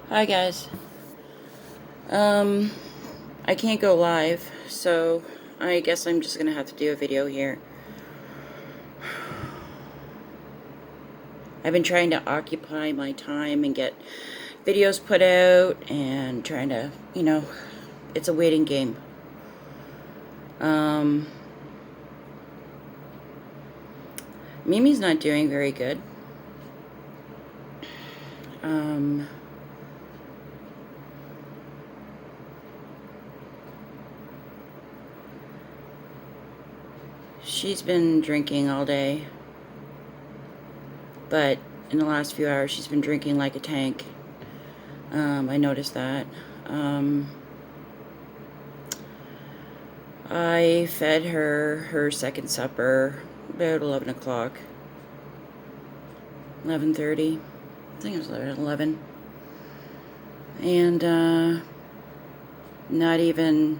Hi guys. I can't go live, so I guess I'm just gonna have to do a video here. I've been trying to occupy my time and get videos put out and trying to, it's a waiting game. Mimi's not doing very good. She's been drinking all day, but in the last few hours she's been drinking like a tank. I noticed that. I fed her second supper about 11 o'clock. 11:30. I think it was 11. And not even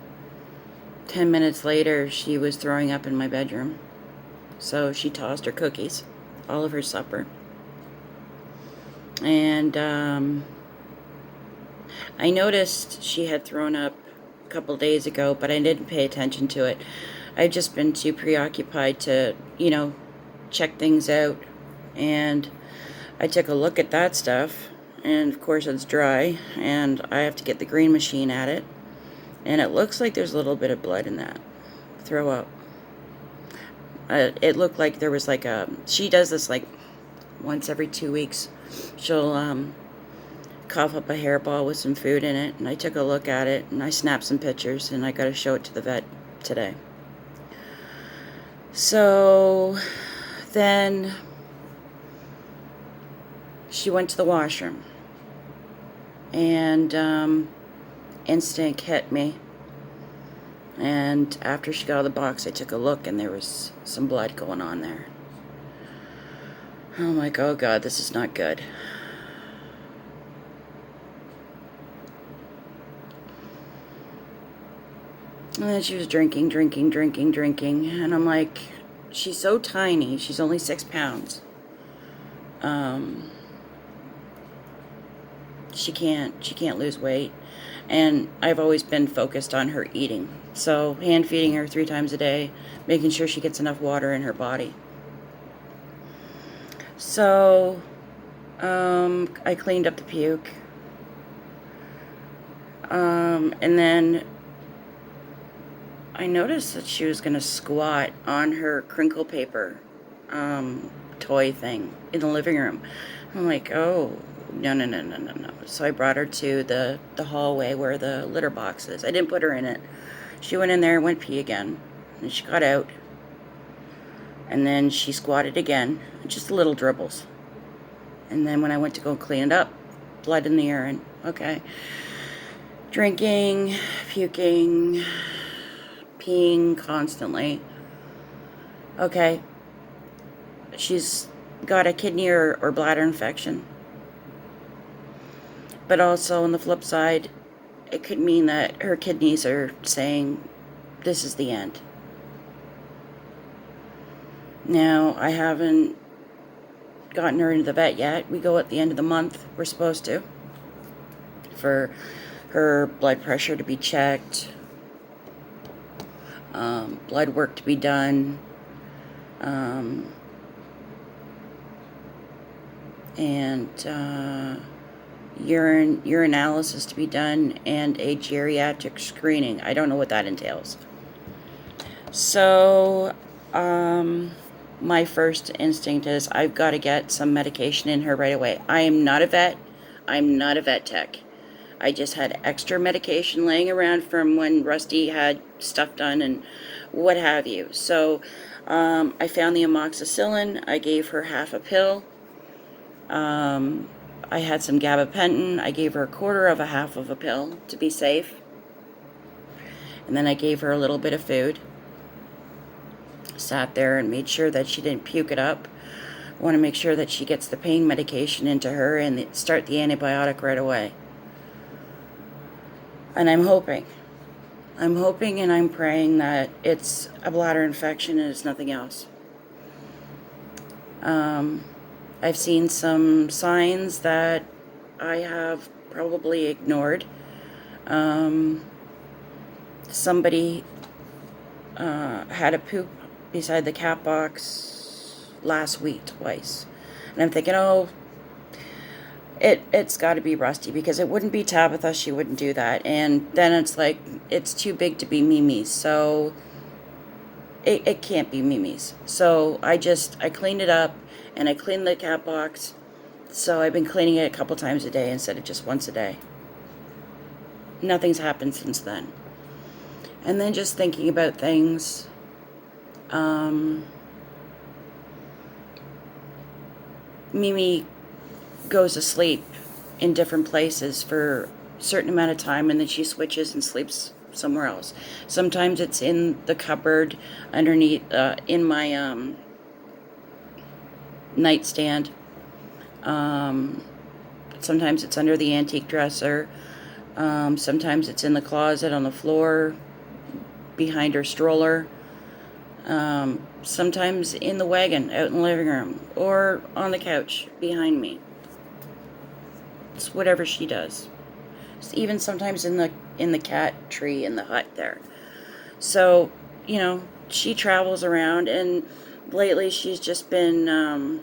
10 minutes later, she was throwing up in my bedroom. So she tossed her cookies, all of her supper. And I noticed she had thrown up a couple days ago, but I didn't pay attention to it. I've just been too preoccupied to, check things out. And I took a look at that stuff, and of course it's dry, and I have to get the green machine at it. And it looks like there's a little bit of blood in that. Throw up. It looked like there was like she does this like once every 2 weeks. She'll cough up a hairball with some food in it, and I took a look at it, and I snapped some pictures, and I got to show it to the vet today. So then she went to the washroom, and instinct hit me. And after she got out of the box, I took a look, and there was some blood going on there. I'm like, oh God, this is not good. And then she was drinking, and I'm like, she's so tiny. She's only 6 pounds. She can't lose weight. And I've always been focused on her eating. So hand feeding her 3 times a day, making sure she gets enough water in her body. So I cleaned up the puke. And then I noticed that she was going to squat on her crinkle paper toy thing in the living room. I'm like, oh, no. So I brought her to the hallway where the litter box is. I didn't put her in it. She went in there and went pee again. And she got out. And then she squatted again. Just little dribbles. And then when I went to go clean it up, blood in the urine. Okay. Drinking, puking, peeing constantly. Okay. She's got a kidney or bladder infection. But also on the flip side, it could mean that her kidneys are saying, this is the end. Now, I haven't gotten her into the vet yet. We go at the end of the month. We're supposed to. For her blood pressure to be checked. Blood work to be done. And urinalysis to be done, and a geriatric screening. I don't know what that entails. So, my first instinct is I've got to get some medication in her right away. I am not a vet. I'm not a vet tech. I just had extra medication laying around from when Rusty had stuff done and what have you. So, I found the amoxicillin. I gave her half a pill. I had some gabapentin. I gave her a quarter of a half of a pill to be safe. And then I gave her a little bit of food. Sat there and made sure that she didn't puke it up. I want to make sure that she gets the pain medication into her and start the antibiotic right away. And I'm hoping and I'm praying that it's a bladder infection and it's nothing else. I've seen some signs that I have probably ignored. Somebody had a poop beside the cat box last week twice. And I'm thinking, oh, it's got to be Rusty, because it wouldn't be Tabitha. She wouldn't do that. And then it's like, it's too big to be Mimi's. So it can't be Mimi's. So I cleaned it up, and I cleaned the cat box. So I've been cleaning it a couple times a day instead of just once a day. Nothing's happened since then. And then just thinking about things. Mimi goes to sleep in different places for a certain amount of time, and then she switches and sleeps somewhere else. Sometimes it's in the cupboard underneath, in my nightstand. Sometimes it's under the antique dresser. Sometimes it's in the closet on the floor behind her stroller. Sometimes in the wagon out in the living room, or on the couch behind me. It's whatever she does. It's even sometimes in the cat tree in the hut there. So, you know, she travels around, and lately she's just been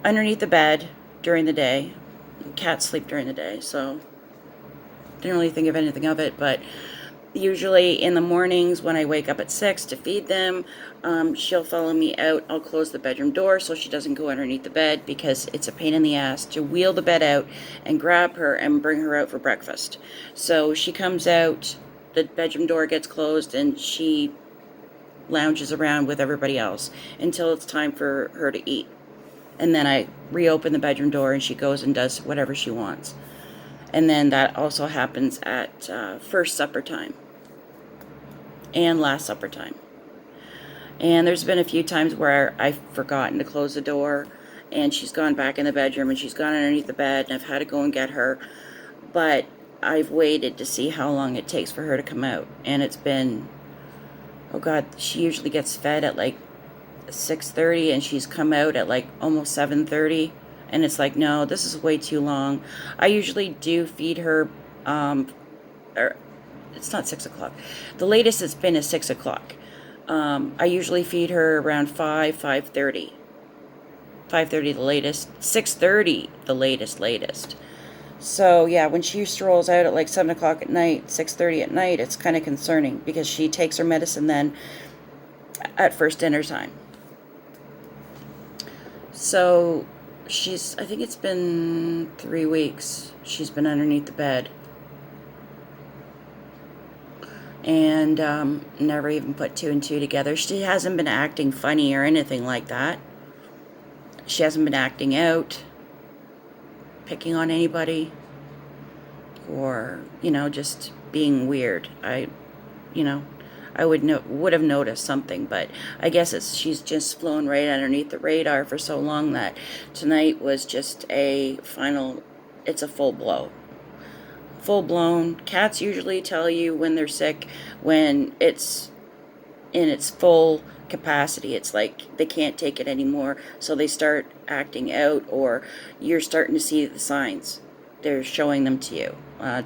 underneath the bed during the day. Cats sleep during the day, so didn't really think of anything of it, but usually in the mornings when I wake up at 6 to feed them, she'll follow me out. I'll close the bedroom door so she doesn't go underneath the bed, because it's a pain in the ass to wheel the bed out and grab her and bring her out for breakfast. So she comes out, the bedroom door gets closed, and she lounges around with everybody else until it's time for her to eat. And then I reopen the bedroom door, and she goes and does whatever she wants. And then that also happens at first supper time and last supper time. And there's been a few times where I've forgotten to close the door, and she's gone back in the bedroom, and she's gone underneath the bed, and I've had to go and get her. But I've waited to see how long it takes for her to come out. And it's been, oh God, she usually gets fed at like 6:30, and she's come out at like almost 7:30. And it's like, no, this is way too long. I usually do feed her, or it's not 6 o'clock. The latest it's been is 6 o'clock. I usually feed her around 5:30. 5:30 the latest. 6:30 the latest. So yeah, when she strolls out at like 7 o'clock at night, 6:30 at night, it's kind of concerning, because she takes her medicine then at first dinner time. So I think it's been 3 weeks she's been underneath the bed. And never even put 2 and 2 together. She hasn't been acting funny or anything like that. She hasn't been acting out, picking on anybody, or, you know, just being weird. I would have noticed something, but I guess she's just flown right underneath the radar for so long that tonight was just it's a full blow. Full blown. Cats usually tell you when they're sick when it's in its full capacity. It's like they can't take it anymore, so they start acting out, or you're starting to see the signs. They're showing them to you.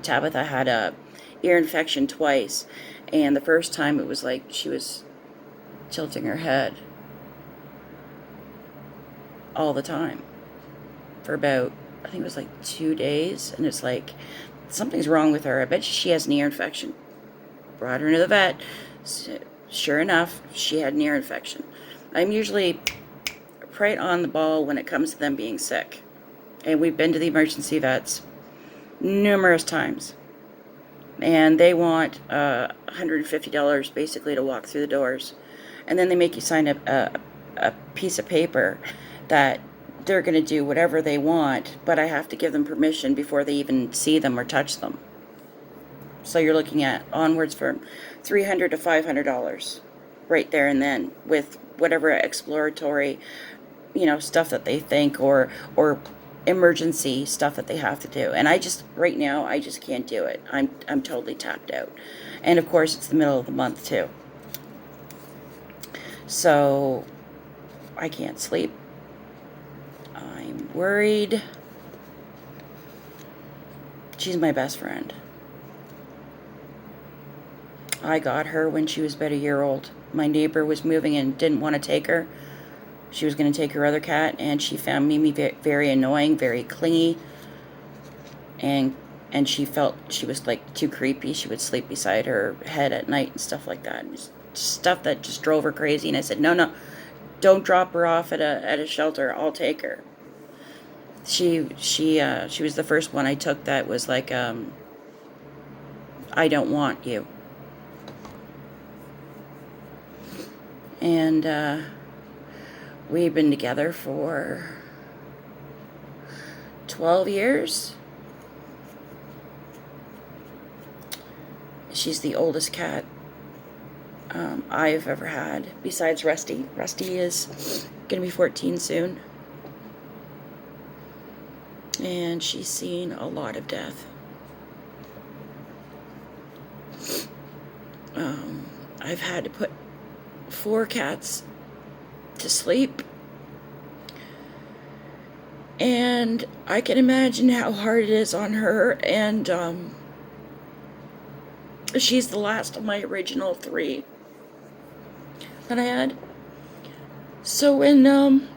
Tabitha had a ear infection twice, and the first time it was like she was tilting her head all the time for about, I think it was like 2 days, and it's like, something's wrong with her. I bet she has an ear infection. Brought her to the vet. Sure enough, she had an ear infection. I'm usually right on the ball when it comes to them being sick. And we've been to the emergency vets numerous times. And they want $150 basically to walk through the doors. And then they make you sign a piece of paper that they're going to do whatever they want, but I have to give them permission before they even see them or touch them. So you're looking at onwards from $300 to $500 right there and then, with whatever exploratory, stuff that they think, or emergency stuff that they have to do. And right now I just can't do it. I'm totally tapped out. And of course it's the middle of the month too. So I can't sleep. I'm worried. She's my best friend. I got her when she was about a year old. My neighbor was moving and didn't want to take her. She was going to take her other cat, and she found Mimi very annoying, very clingy, and she felt she was like too creepy. She would sleep beside her head at night and stuff like that. It was stuff that just drove her crazy. And I said, no, don't drop her off at a shelter. I'll take her. She was the first one I took that was like, I don't want you. And we've been together for 12 years. She's the oldest cat I've ever had, besides Rusty. Rusty is going to be 14 soon. And she's seen a lot of death. I've had to put 4 cats to sleep. And I can imagine how hard it is on her. And she's the last of my original 3 that I had. So when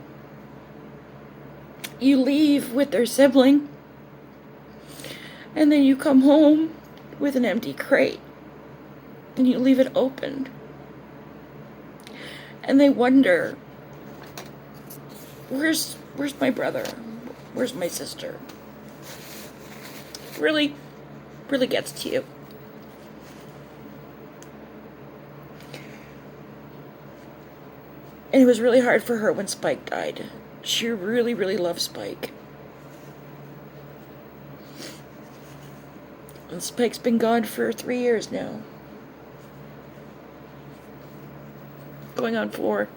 you leave with their sibling, and then you come home with an empty crate, and you leave it open, and they wonder, where's my brother? Where's my sister? Really gets to you. And it was really hard for her when Spike died. She really loved Spike. And Spike's been gone for 3 years now. Going on 4.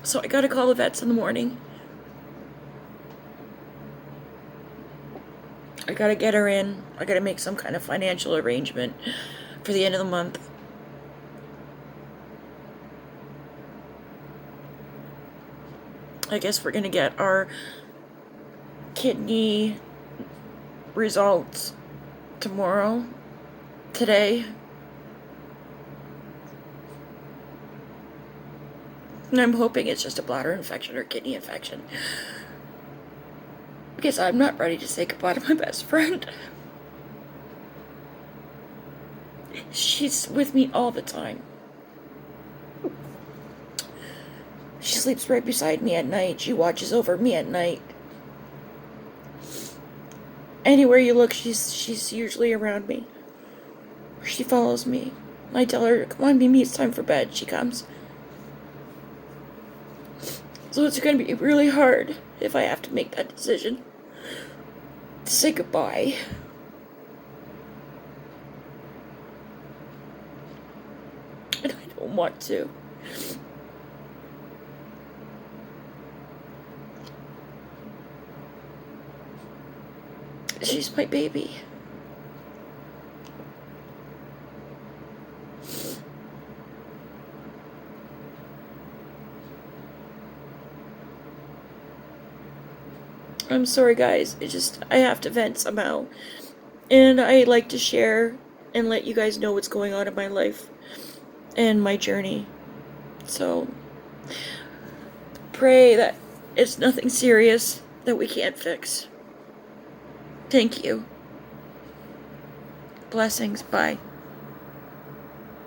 So I gotta call the vets in the morning. I gotta get her in. I gotta make some kind of financial arrangement for the end of the month. I guess we're gonna get our kidney results today. And I'm hoping it's just a bladder infection or kidney infection. Because I'm not ready to say goodbye to my best friend. She's with me all the time. She sleeps right beside me at night. She watches over me at night. Anywhere you look, she's usually around me. She follows me. I tell her, come on, Mimi, it's time for bed. She comes. So it's going to be really hard if I have to make that decision to say goodbye. And I don't want to. She's my baby. I'm sorry, guys. I have to vent somehow. And I like to share and let you guys know what's going on in my life and my journey. So, pray that it's nothing serious that we can't fix. Thank you. Blessings. Bye.